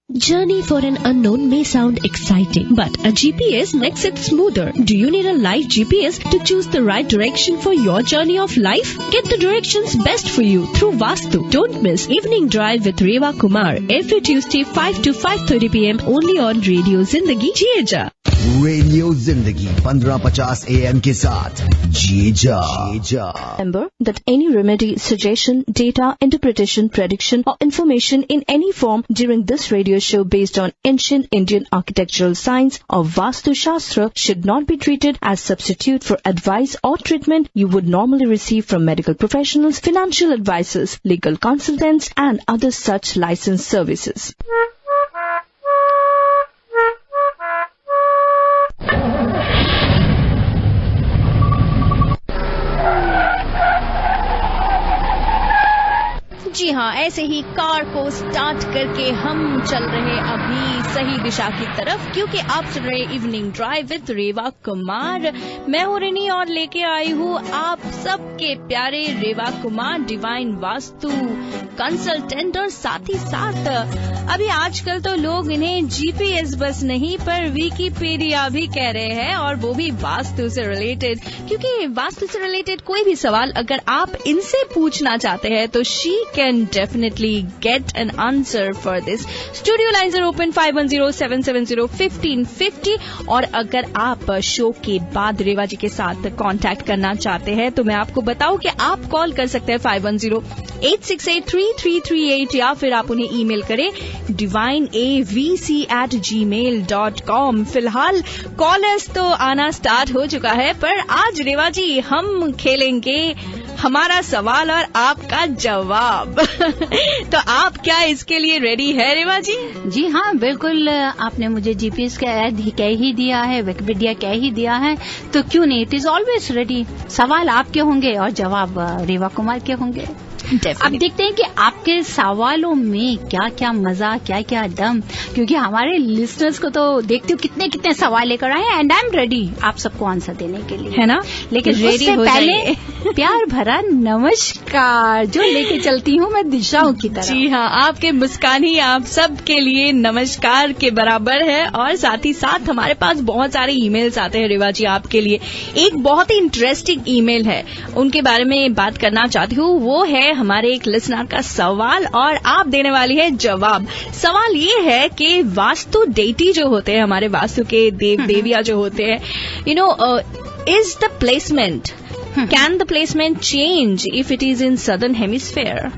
Journey for an unknown may sound exciting, but a GPS makes it smoother. Do you need a live GPS to choose the right direction for your journey of life? Get the directions best for you through Vastu. Don't miss Evening Drive with Reva Kumar every Tuesday 5 to 5:30 p.m. only on Radio Zindagi Jiyeja. Radio Zindagi 1550 AM के साथ जीजा। Remember that any remedy, suggestion, data, interpretation, prediction or information in any form during this radio show based on ancient Indian architectural science or Vastu Shastra should not be treated as substitute for advice or treatment you would normally receive from medical professionals, financial advisors, legal consultants and other such licensed services. जी हाँ, ऐसे ही car को start करके हम चल रहे अभी सही दिशा की तरफ, क्योंकि आप सुन रहे इवनिंग ड्राइव विद रेवा कुमार। मैं हूँ रिनी और लेके आई हूँ आप सबके प्यारे रेवा कुमार, डिवाइन वास्तु कंसल्टेंट। और साथ ही साथ अभी आजकल तो लोग इन्हें जीपीएस बस नहीं पर विकिपीडिया भी कह रहे हैं, और वो भी वास्तु से रिलेटेड, क्योंकि वास्तु से रिलेटेड कोई भी सवाल अगर आप इनसे पूछना चाहते हैं तो she can definitely get an answer for this. Studio lines are open 510-770-1550 और अगर आप शो के बाद रेवा जी के साथ कांटेक्ट करना चाहते हैं तो मैं आपको बताऊं कि आप कॉल कर सकते हैं 510-868-3338 या फिर आप उन्हें ईमेल करें divineavc@gmail.com। फिलहाल कॉलर्स तो आना स्टार्ट हो चुका है, पर आज रेवा जी हम खेलेंगे हमारा सवाल और आपका जवाब। तो आप क्या इसके लिए रेडी है रेवा जी? जी हाँ, बिल्कुल। आपने मुझे जीपीएस कह ही दिया है, विकिपीडिया कह ही दिया है, तो क्यों नहीं, इट इज ऑलवेज रेडी। सवाल आपके होंगे और जवाब रेवा कुमार के होंगे। अब देखते हैं कि आपके सवालों में क्या क्या मजा, क्या क्या दम, क्योंकि हमारे लिसनर्स को तो देखते हो कितने कितने सवाल लेकर आए हैं, एंड आई एम रेडी आप सबको आंसर देने के लिए, है ना। लेकिन उससे पहले प्यार भरा नमस्कार जो लेके चलती हूँ मैं दिशाओं की तरफ। जी हाँ, आपके मुस्कान ही आप सबके लिए नमस्कार के बराबर है। और साथ ही साथ हमारे पास बहुत सारे ईमेल्स आते हैं रेवा जी आपके लिए। एक बहुत ही इंटरेस्टिंग ईमेल है, उनके बारे में बात करना चाहती हूँ। वो है हमारे एक लिसनर का सवाल और आप देने वाली है जवाब। सवाल ये है कि वास्तु डेटी जो होते हैं, हमारे वास्तु के देव देविया जो होते हैं, you know, is the placement, can the placement change if it is in southern hemisphere?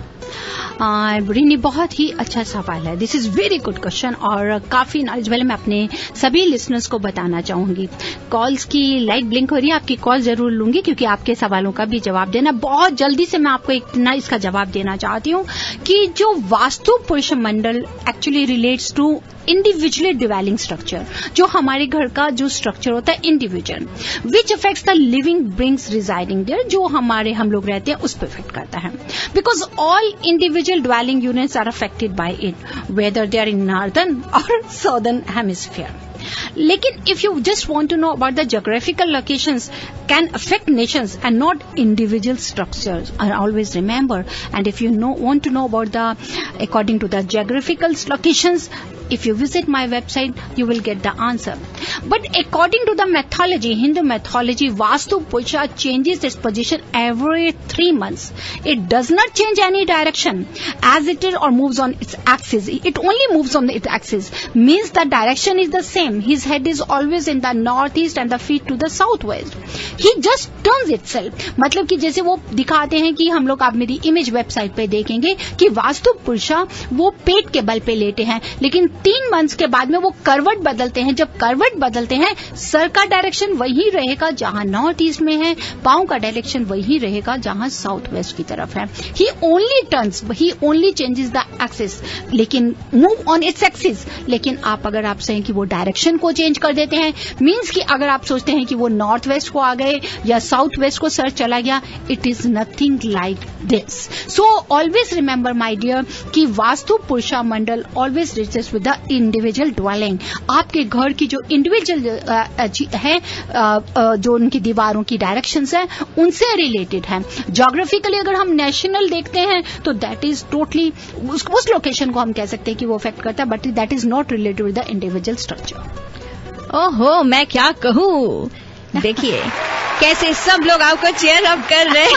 Rini, बहुत ही अच्छा सवाल है। This is very good question और काफी नॉलेजेबल। मैं अपने सभी लिसनर्स को बताना चाहूंगी। कॉल्स की लाइट ब्लिंक हो रही है, आपकी कॉल जरूर लूंगी क्योंकि आपके सवालों का भी जवाब देना बहुत जल्दी से। मैं आपको एक ना इसका जवाब देना चाहती हूँ कि जो Vastu Purush Mandal actually relates to individually dwelling structure, जो हमारे घर का जो स्ट्रक्चर होता है individual, which affects the living beings residing there, जो हम लोग रहते हैं उस पर इफेक्ट करता है। Because all individual dwelling units are affected by it, whether they are in northern or southern hemisphere. लेकिन if you just want to know about the geographical locations can affect nations and not individual structures, I always remember. And if you want to know about according to the geographical locations, if you visit my website, you will get the answer. But according to the mythology, Hindu mythology, Vastu Purusha changes its position every 3 months. It does not change any direction as it is or moves on its axis. It only moves on its axis. Means the direction is the same. His head is always in the northeast and the feet to the southwest. He just turns itself. मतलब कि जैसे वो दिखाते हैं कि हम लोग, आप मेरी इमेज वेबसाइट पे देखेंगे कि वास्तु पुरुषा वो पेट के बल पे लेटे हैं, लेकिन 3 मंथ्स के बाद में वो करवट बदलते हैं। जब करवट बदलते हैं, सर का डायरेक्शन वही रहेगा जहां नॉर्थ ईस्ट में है, पांव का डायरेक्शन वही रहेगा जहां साउथ वेस्ट की तरफ है। He only turns, he only changes the axis, लेकिन मूव ऑन इट्स एक्सिस। लेकिन आप अगर आप कहें कि वो डायरेक्शन को चेंज कर देते हैं, मीन्स कि अगर आप सोचते हैं कि वो नॉर्थ वेस्ट को आ गए या साउथ वेस्ट को सर चला गया, it is nothing like this. So always remember my dear कि Vastu Purusha Mandal always relates with the individual dwelling. आपके घर की जो इंडिविजुअल है, जो उनकी दीवारों की डायरेक्शंस है, उनसे रिलेटेड है। ज्योग्राफिकली अगर हम नेशनल देखते हैं तो दैट इज टोटली उस लोकेशन को हम कह सकते हैं कि वो अफेक्ट करता है, but that is not related with the individual structure. ओहो, मैं क्या कहूँ, देखिए कैसे सब लोग आपको चेयर अप कर रहे हैं।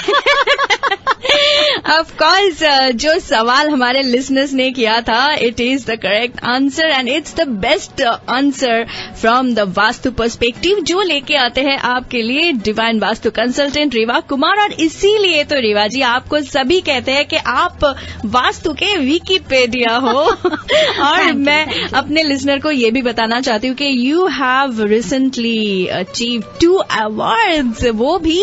ऑफ कोर्स, जो सवाल हमारे लिसनर्स ने किया था, it is the correct answer and it's the best answer from the vastu perspective, जो लेके आते हैं आपके लिए डिवाइन वास्तु कंसल्टेंट रेवा कुमार। और इसीलिए तो रेवा जी, आपको सभी कहते हैं कि आप वास्तु के विकिपीडिया हो। और मैं अपने लिसनर को ये भी बताना चाहती हूँ कि you have recently achieve 2 awards, वो भी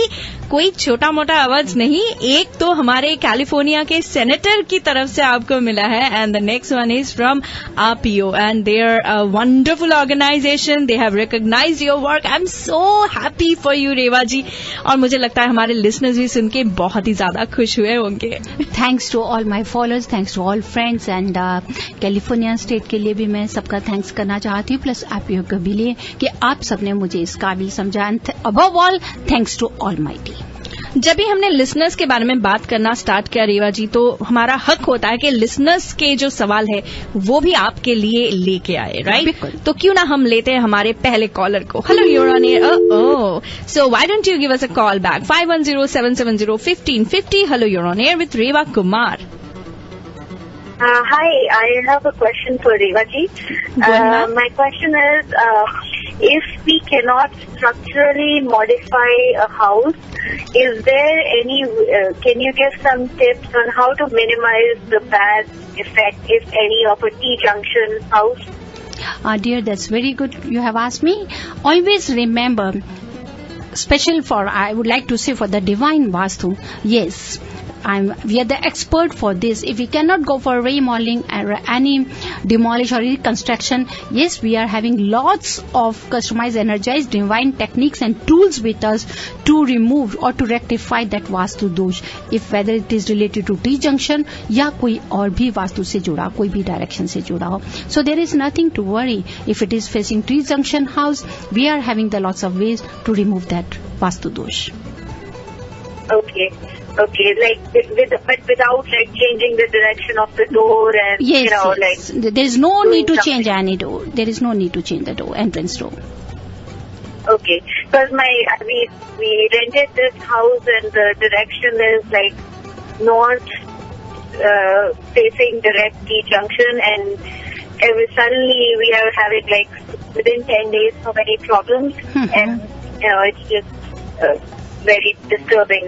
कोई छोटा मोटा अवार्ड नहीं। एक तो हमारे कैलिफोर्निया के सेनेटर की तरफ से आपको मिला है, and the next one is from APIO, and they are a wonderful organisation, they have recognised your work. I am so happy for you Reva ji, और मुझे लगता है हमारे लिसनर्स भी सुन के बहुत ही ज्यादा खुश हुए होंगे। Thanks to all my followers, thanks to all friends, and California state के लिए भी मैं सबका थैंक्स करना चाहती हूँ, प्लस APIO के भी लिए कि आप सबने मुझे इस काबिल समझा। And above all thanks to almighty. जब भी हमने लिसनर्स के बारे में बात करना स्टार्ट किया रेवा जी, तो हमारा हक होता है कि लिसनर्स के जो सवाल है वो भी आपके लिए लेके आए, राइट? तो क्यों ना हम लेते हैं हमारे पहले कॉलर को। Hello, you're on air. Oh, so why don't you give us a call back 5107701550। Hello, you're on air with Reva Kumar. Hi, I have a question for Reva ji. My question is, if we cannot structurally modify a house, is there any, can you give some tips on how to minimize the bad effect, if any, of a T-junction house? Dear, that's very good you have asked me. Always remember, special for, I would like to say, for the divine Vastu, yes, we are the expert for this. If we cannot go for remodeling or any demolish or reconstruction, yes, we are having lots of customized, energized, divine techniques and tools with us to remove or to rectify that vastu dosh. If whether it is related to T-junction या कोई और भी वास्तु से जुड़ा, कोई भी direction से जुड़ा हो, so there is nothing to worry. If it is facing T-junction house, we are having the lots of ways to remove that vastu dosh. Okay, like but without like changing the direction of the door and yes, like there is no need to change any door. There is no need to change the door, entrance door. Okay, because we rented this house and the direction is like north, facing direct T-junction, and suddenly we are having like within 10 days so many problems, and it's just very disturbing.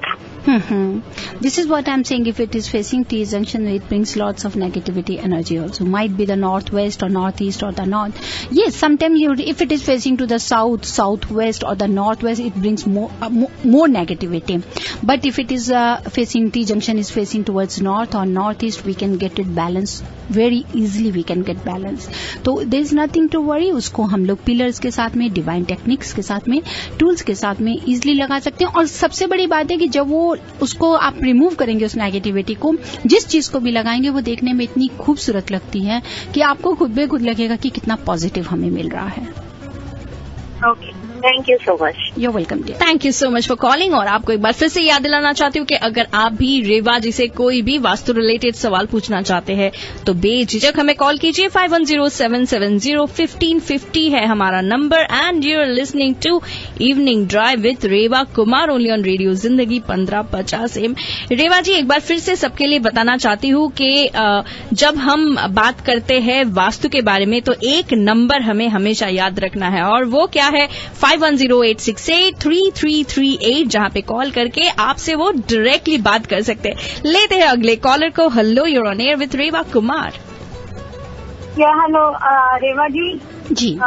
This is what I'm saying. If it is facing T-junction, it brings lots of negativity energy also. Might be the northwest or northeast or the north. Yes, sometimes if it is facing to the south, southwest or the northwest, it brings more negativity. But if it is facing T-junction is facing towards north or northeast, we can get it balanced very easily. We can get balance. So there is nothing to worry. उसको हम लोग pillars के साथ में, divine techniques के साथ में, tools के साथ में इजिली लगा सकते हैं। और सबसे बड़ी बात है कि जब वो उसको आप रिमूव करेंगे, उस नेगेटिविटी को, जिस चीज को भी लगाएंगे, वो देखने में इतनी खूबसूरत लगती है कि आपको खुद ब खुद लगेगा कि कितना पॉजिटिव हमें मिल रहा है। Okay. Thank you so much. You're welcome, dear. Thank you so much for calling। और आपको एक बार फिर से याद दिलाना चाहती हूँ कि अगर आप भी रेवा जी से कोई भी वास्तु रिलेटेड सवाल पूछना चाहते हैं तो बेझिझक हमें कॉल कीजिए। 5107701550 है हमारा नंबर, and you are listening to evening drive with Reva Kumar only on radio Zindagi 1550 AM। रेवा जी, एक बार फिर से सबके लिए बताना चाहती हूँ कि जब हम बात करते हैं वास्तु के बारे में तो एक नंबर हमें हमेशा याद रखना है, और वो क्या है? 5108683338, जहां पे कॉल करके आपसे वो डायरेक्टली बात कर सकते हैं। लेते हैं अगले कॉलर को। Hello, you're on air with Reva Kumar. Hello Reva ji. जी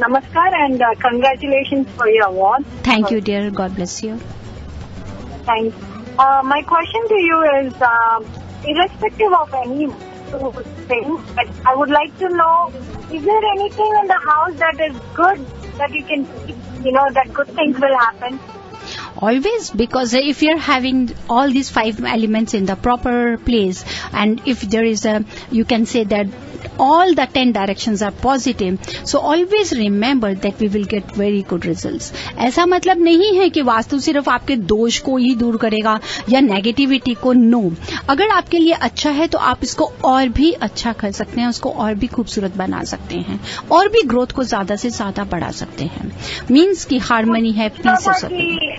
नमस्कार and congratulations for your award. Thank you dear, God bless you. Thanks. My question to you is irrespective of any thing, but I would like to know, is there anything in the house that is good that you can, that good things will happen? Always, because if you're having all these 5 elements in the proper place, and if there is you can say that all the 10 directions are positive, so always remember that we will get very good results. ऐसा मतलब नहीं है कि वास्तु सिर्फ आपके दोष को ही दूर करेगा या नेगेटिविटी को. नो, अगर आपके लिए अच्छा है तो आप इसको और भी अच्छा कर सकते हैं, उसको और भी खूबसूरत बना सकते हैं, और भी ग्रोथ को ज्यादा से ज्यादा बढ़ा सकते हैं. मीन्स की हार्मनी है, पीस हो सकती.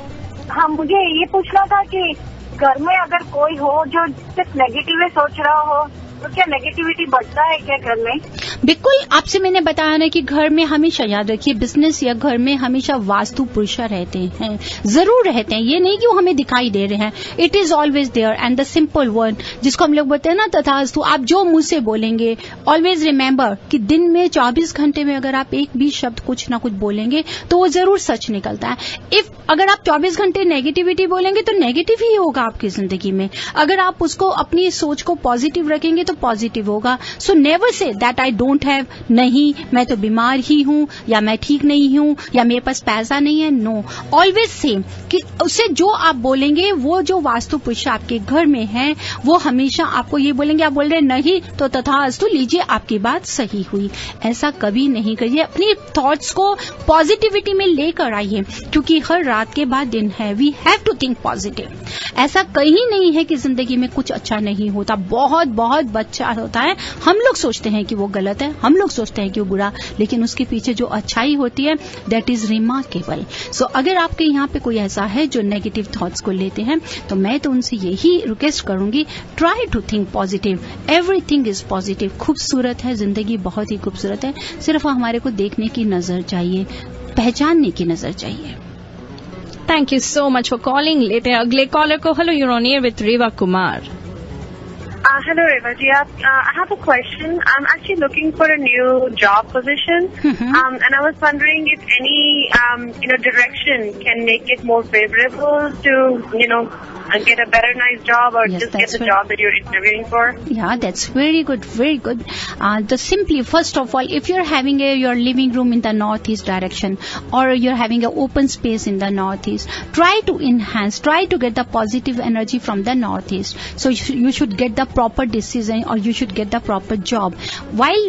हाँ, मुझे ये पूछना था कि घर में अगर कोई हो जो सिर्फ नेगेटिव सोच रहा हो तो क्या नेगेटिविटी बढ़ता है क्या घर में? बिल्कुल, आपसे मैंने बताया ना कि घर में हमेशा याद रखिए, बिजनेस या घर में हमेशा वास्तु पुरुष रहते हैं, जरूर रहते हैं. ये नहीं कि वो हमें दिखाई दे रहे हैं. It is always there. And the simple word जिसको हम लोग बोलते हैं ना तथास्तु, आप जो मुंह से बोलेंगे, ऑलवेज रिमेंबर कि दिन में 24 घंटे में अगर आप एक भी शब्द कुछ ना कुछ बोलेंगे तो वो जरूर सच निकलता है. अगर आप 24 घंटे नेगेटिविटी बोलेंगे तो नेगेटिव ही होगा आपकी जिंदगी में. अगर आप उसको अपनी सोच को पॉजिटिव रखेंगे तो पॉजिटिव होगा. So never say that I don't have, नहीं मैं तो बीमार ही हूं, या मैं ठीक नहीं हूं, या मेरे पास पैसा नहीं है. नो, ऑलवेज से कि उससे जो आप बोलेंगे, वो जो वास्तु पुरुष आपके घर में है वो हमेशा आपको ये बोलेंगे. आप बोल रहे नहीं तो तथास्तु, लीजिए आपकी बात सही हुई. ऐसा कभी नहीं करिए. अपनी थॉट्स को पॉजिटिविटी में लेकर आइए, क्योंकि हर रात के बाद दिन है. We have to think positive. ऐसा कहीं नहीं है कि जिंदगी में कुछ अच्छा नहीं होता. बहुत बहुत अच्छा होता है. हम लोग सोचते हैं कि वो गलत है, हम लोग सोचते हैं कि वो बुरा, लेकिन उसके पीछे जो अच्छाई होती है दैट इज रिमार्केबल. सो अगर आपके यहाँ पे कोई ऐसा है जो नेगेटिव थॉट्स को लेते हैं, तो मैं तो उनसे यही रिक्वेस्ट करूंगी, try to think positive. Everything is positive. खूबसूरत है जिंदगी, बहुत ही खूबसूरत है. सिर्फ हमारे को देखने की नजर चाहिए, पहचानने की नजर चाहिए. Thank you so much for calling. लेते हैं अगले कॉलर को. Hello, you're on air with Reva Kumar. Hello, Reva ji. I have a question. I'm actually looking for a new job position, and I was wondering if any direction can make it more favorable to get a better, nice job, or Yes, just get the right. job that you're interviewing for. Yeah, that's very good, very good. First of all, if you're having your living room in the northeast direction, or you're having an open space in the northeast, try to enhance, try to get the positive energy from the northeast. So you should get the proper decision, or you should get the proper job. While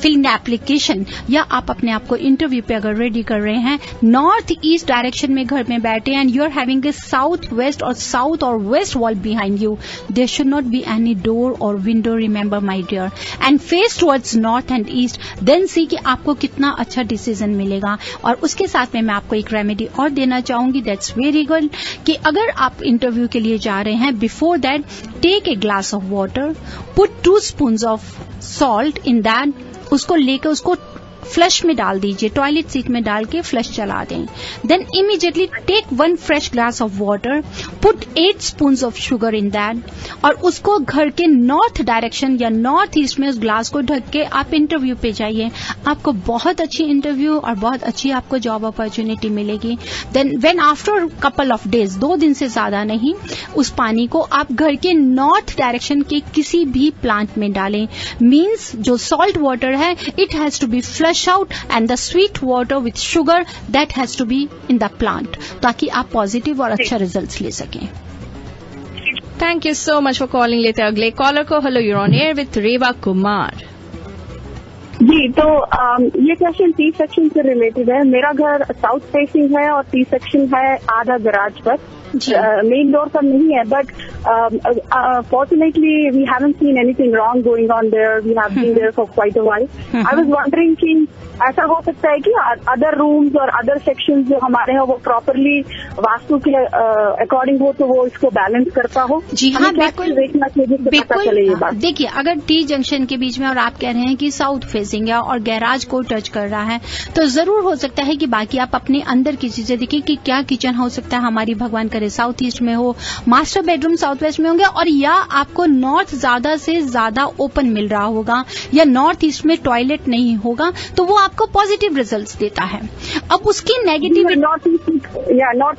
filling the application, या आप अपने आप को interview पे अगर ready कर रहे हैं, नॉर्थ ईस्ट डायरेक्शन में घर में बैठे, and you are having a south west और south or west wall behind you, there should not be any door or window, remember my dear, and face towards north and east. Then see कि आपको कितना अच्छा decision मिलेगा. और उसके साथ में मैं आपको एक रेमेडी और देना चाहूंगी, दैट्स वेरी गुड, कि अगर आप इंटरव्यू के लिए जा रहे हैं, before that take a glass of water, put 2 spoons of salt in that. उसको लेकर उसको फ्लश में डाल दीजिए, टॉयलेट सीट में डाल के फ्लश चला दें. Then immediately take 1 fresh glass of water, put 8 spoons of sugar in that, और उसको घर के नॉर्थ डायरेक्शन या नॉर्थ ईस्ट में उस ग्लास को ढक के आप इंटरव्यू पे जाइए. आपको बहुत अच्छी इंटरव्यू और बहुत अच्छी आपको जॉब अपॉर्चुनिटी मिलेगी. Then when after couple of days, 2 दिन से ज्यादा नहीं, उस पानी को आप घर के नॉर्थ डायरेक्शन के किसी भी प्लांट में डालें. मीन्स जो सॉल्ट वाटर है, it has to be flush out, and the sweet water with sugar that has to be in the plant, ताकि आप पॉजिटिव और अच्छा रिजल्ट्स ले सकें. Thank you so much for calling. लेते हैं अगले कॉलर को. Hello, you're on air with Reva Kumar. जी, तो ये क्वेश्चन टी सेक्शन से रिलेटेड है. मेरा घर साउथ फेसिंग है और टी सेक्शन है आधा गराज पर. मेन डोर पर नहीं है, but fortunately we haven't seen anything wrong going on there. We have been there for quite a while. I was wondering कि ऐसा हो सकता है कि अदर रूम्स और अदर सेक्शंस जो हमारे हैं वो प्रॉपरली वास्तु के अकॉर्डिंग हो, तो वो इसको बैलेंस करता हो. जी हाँ, बिल्कुल देखना चाहिए, पता चले ये बात. देखिए, अगर टी जंक्शन के बीच में और आप कह रहे हैं कि साउथ फेसिंग है और गैराज को टच कर रहा है, तो जरूर हो सकता है कि बाकी आप अपने अंदर की चीजें देखिए कि क्या किचन हो सकता है हमारी, भगवान करे साउथ ईस्ट में हो, मास्टर बेडरूम साउथ वेस्ट में होंगे, और या आपको नॉर्थ ज्यादा से ज्यादा ओपन मिल रहा होगा, या नॉर्थ ईस्ट में टॉयलेट नहीं होगा, तो वो आपको पॉजिटिव रिजल्ट्स देता है. अब उसकी नेगेटिव, नॉर्थ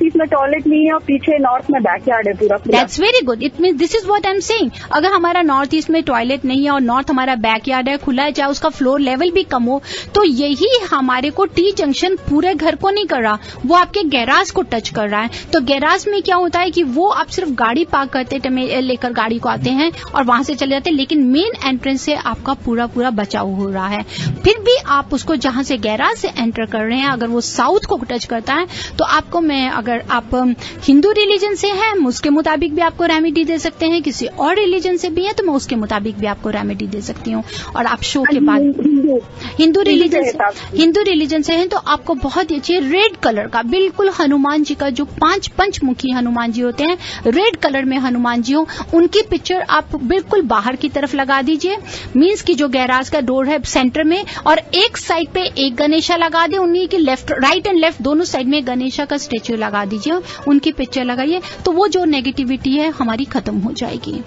ईस्ट में टॉयलेट नहीं है और पीछे नॉर्थ में बैकयार्ड है पूरा. That's very good. It mean this is what I am saying. अगर हमारा नॉर्थ ईस्ट में टॉयलेट नहीं है और नॉर्थ हमारा बैकयार्ड है, खुला है, चाहे उसका फ्लोर लेवल भी कम हो, तो यही हमारे को टी जंक्शन पूरे घर को नहीं कर रहा, वो आपके गैराज को टच कर रहा है. तो गैराज में क्या होता है कि वो आप सिर्फ गाड़ी पार्क करते लेकर गाड़ी को आते हैं और वहां से चले जाते हैं, लेकिन मेन एंट्रेंस से आपका पूरा बचाव हो रहा है। फिर भी आप उसको जहां से गैराज से एंटर कर रहे हैं, अगर वो साउथ को टच करता है तो आपको अगर आप हिंदू रिलीजन से हैं, उसके मुताबिक भी आपको रेमेडी दे सकते हैं, किसी और रिलीजन से भी है तो मैं उसके मुताबिक भी आपको रेमेडी दे सकती हूँ। और आप शो के बाद हिंदू रिलीजन से हैं तो आपको बहुत ही अच्छी रेड कलर का, बिल्कुल हनुमान जी का, जो 5 पंचमुखी हनुमान जी होते हैं, रेड कलर में हनुमान जी हो, उनकी पिक्चर आप बिल्कुल बाहर की तरफ लगा दीजिए। मींस की जो गैराज का डोर है सेंटर में, और एक साइड पे एक गणेशा लगा दे, उन्हीं की राइट एंड लेफ्ट दोनों साइड में गणेशा का स्टेच्यू लगा दीजिए, उनकी पिक्चर लगाइए, तो वो जो नेगेटिविटी है हमारी खत्म हो जाएगी।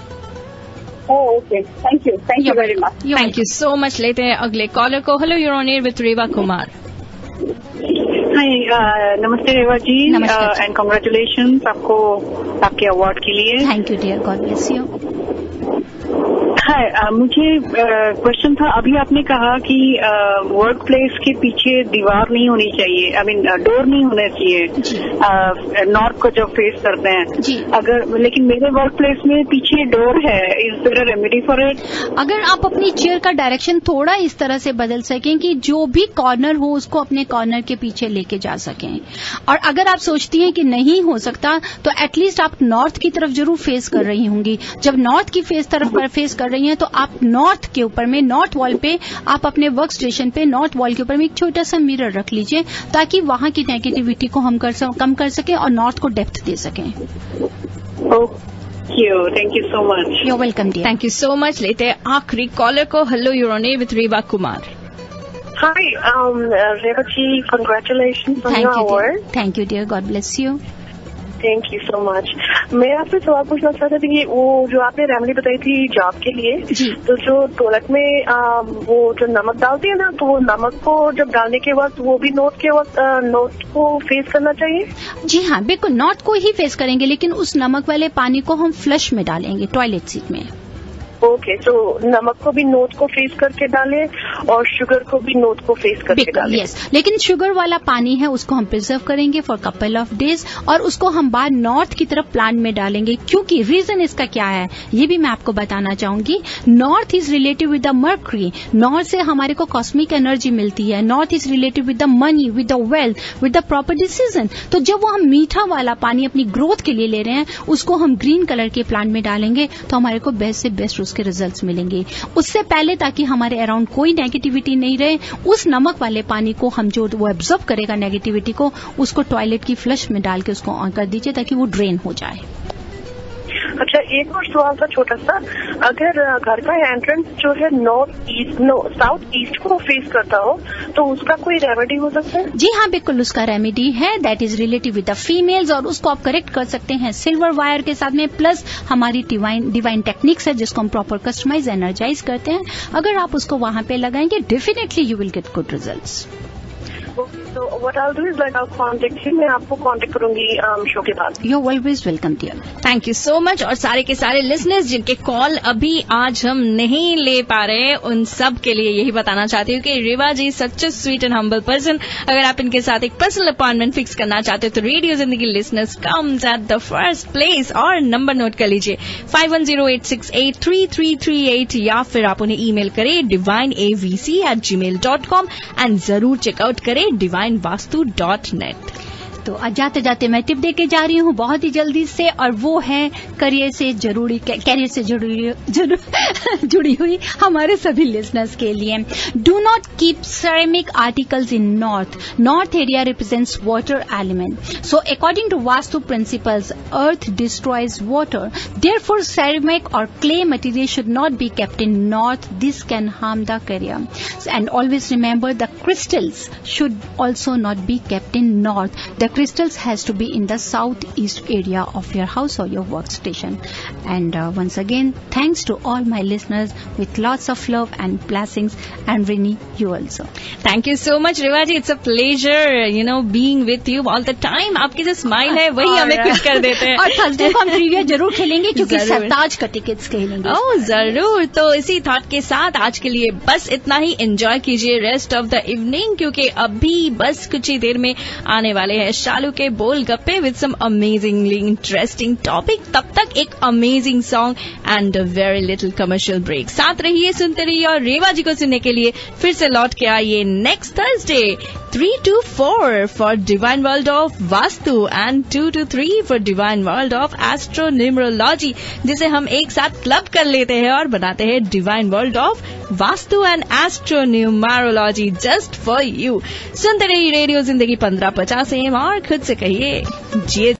Okay, thank you very much. Thank you so much. लेते हैं अगले कॉलर को। Hello, you're on air with Reva Kumar. Hi, नमस्ते रेवा जी, एंड कांग्रेचुलेशन आपको आपके अवार्ड के लिए। Thank you dear, God bless you. Hi, मुझे क्वेश्चन था, अभी आपने कहा कि वर्क प्लेस के पीछे दीवार नहीं होनी चाहिए, आई मीन डोर नहीं होना चाहिए नॉर्थ को जब फेस करते हैं, अगर, लेकिन मेरे वर्क प्लेस में पीछे डोर है, is there a remedy for it? अगर आप अपनी चेयर का डायरेक्शन थोड़ा इस तरह से बदल सकें कि जो भी कॉर्नर हो उसको अपने कॉर्नर के पीछे लेके जा सकें, और अगर आप सोचती हैं कि नहीं हो सकता तो एटलीस्ट आप नॉर्थ की तरफ जरूर फेस कर रही होंगी। जब नॉर्थ की तरफ फेस कर रही हैं तो आप नॉर्थ के ऊपर में, नॉर्थ वॉल पे, आप अपने वर्क स्टेशन पे नॉर्थ वॉल के ऊपर में एक छोटा सा मिरर रख लीजिए, ताकि वहां की नेगेटिविटी को हम कम कर सकें और नॉर्थ को डेप्थ दे सकें। Thank you so much. You welcome dear. Thank you so much. लेते हैं आखिरी कॉलर को। Hello, you're on air with Reva Kumar. Hi, Reva ji, congratulations on your award. Thank you dear, God bless you. Thank you so much. मैं आपसे सवाल पूछना चाहती थी कि वो जो आपने रेमेडी बताई थी जॉब के लिए, तो जो टॉयलेट में वो जो नमक डालती है ना, तो वो नमक को जब डालने के वक्त वो भी नॉर्थ को फेस करना चाहिए? जी हाँ, बिल्कुल नॉर्थ को ही फेस करेंगे, लेकिन उस नमक वाले पानी को हम फ्लश में डालेंगे, टॉयलेट सीट में। ओके, तो नमक को भी नॉर्थ को फेस करके डालें और शुगर को भी नॉर्थ को फेस करके डालें। यस, लेकिन शुगर वाला पानी है उसको हम प्रिजर्व करेंगे फॉर कपल ऑफ डेज, और उसको हम बाद नॉर्थ की तरफ प्लांट में डालेंगे, क्योंकि रीजन इसका क्या है ये भी मैं आपको बताना चाहूंगी। North is related with the mercury, north से हमारे को कॉस्मिक एनर्जी मिलती है, north is related with the money, with the wealth, with the proper decision. तो जब वो हम मीठा वाला पानी अपनी ग्रोथ के लिए ले रहे हैं, उसको हम ग्रीन कलर के प्लांट में डालेंगे तो हमारे को बेस्ट से बेस्ट उसके रिजल्ट्स मिलेंगे। उससे पहले, ताकि हमारे अराउंड कोई नेगेटिविटी नहीं रहे, उस नमक वाले पानी को हम जो वो एब्जॉर्ब करेगा नेगेटिविटी को, उसको टॉयलेट की फ्लश में डाल के उसको ऑन कर दीजिए ताकि वो ड्रेन हो जाए। अच्छा, एक और सवाल था छोटा सा, अगर घर का एंट्रेंस जो है साउथ ईस्ट को फेस करता हो तो उसका कोई रेमेडी हो सकता है? जी हाँ, बिल्कुल उसका रेमेडी है, that is related with the females, और उसको आप करेक्ट कर सकते हैं सिल्वर वायर के साथ में, प्लस हमारी डिवाइन टेक्निक्स है जिसको हम प्रॉपर कस्टमाइज एनर्जाइज करते हैं। अगर आप उसको वहां पे लगाएंगे, definitely you will get good results. So what I'll do is I'll contact you. मैं आपको कांटेक्ट करूंगी शो के बाद। You're always welcome dear. Thank you so much. और सारे के सारे लिसनर्स जिनके कॉल अभी आज हम नहीं ले पा रहे, उन सब के लिए यही बताना चाहती हूँ कि Reva ji such a sweet and humble person. अगर आप इनके साथ एक पर्सनल अपॉइंटमेंट फिक्स करना चाहते हो तो रेडियो जिंदगी listeners comes at the first place, और नंबर नोट कर लीजिए 5108683338, या फिर आप उन्हें ईमेल करें divineavc@gmail.com एंड जरूर चेकआउट करें divinevastu.net। तो जाते जाते मैं टिप देके जा रही हूँ बहुत ही जल्दी से, और वो है कैरियर से जुड़ी हुई हमारे सभी लिसनर्स के लिए। Do not keep ceramic articles in north area represents water element, so according to vastu principles earth destroys water, therefore ceramic or clay material should not be kept in north, this can harm the career, and always remember the crystals should also not be kept in north, the crystals has to be in the southeast area of your house or your workstation. And once again, thanks to all my listeners with lots of love and blessings, and Rini, you also. Thank you so much, Reva ji. It's a pleasure, being with you all the time. आपकी जो smile है वही हमें खुश कर देते हैं। और थर्सडे को हम ट्रिविया जरूर खेलेंगे, क्योंकि सरताज का टिकट्स खेलेंगे। ओह जरूर। तो इसी थॉट के साथ आज के लिए बस इतना ही। एंजॉय कीजिए रेस्ट ऑफ द इवनिंग, क्योंकि अभी बस कुछ ही देर में आने वाले हैं शालू के Bol Gappe with some amazingly interesting topic. तब तक एक amazing song and a very little commercial break. साथ रहिए, सुनते रहिए और रेवा जी को सुनने के लिए फिर से लौट के आइए next Thursday 3 to 4 for Divine World of Vastu and 2 to 3 for Divine World of Astronumerology, जिसे हम एक साथ क्लब कर लेते हैं और बनाते हैं Divine World of Vastu and Astronumerology just for you. सुनते रहिए रेडियो जिंदगी 1550 AM और खुद से कहिए जिए.